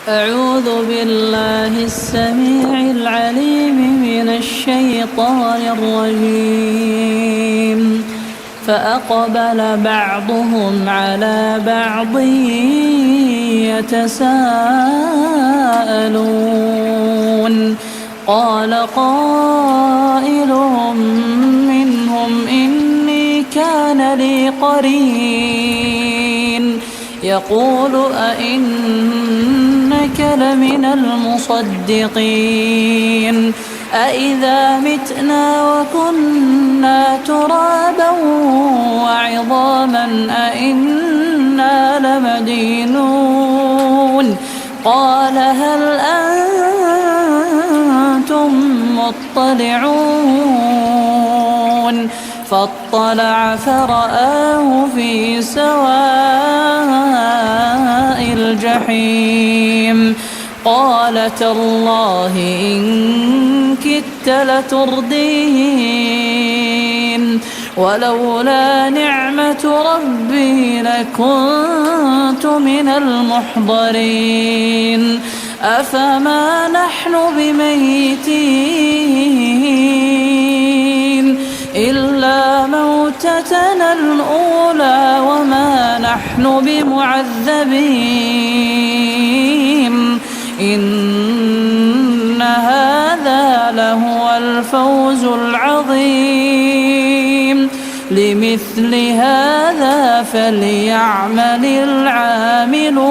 أعوذ بالله السميع العليم من الشيطان الرجيم. فأقبل بعضهم على بعض يتساءلون قال قائل منهم إني كان لي قرين يقول أئنك لمن المصدقين أإذا متنا وكنا ترابا وعظاما أئنا لمدينون قال هل أنتم مطلعون فاطلع فرآه في سواء الجحيم قال تالله إن كدت لتردين ولولا نعمة ربي لكنت من المحضرين أفما نحن بميتين إلا موتتنا الأولى وما نحن بمعذبين إن هذا لهو الفوز العظيم لمثل هذا فليعمل العاملون.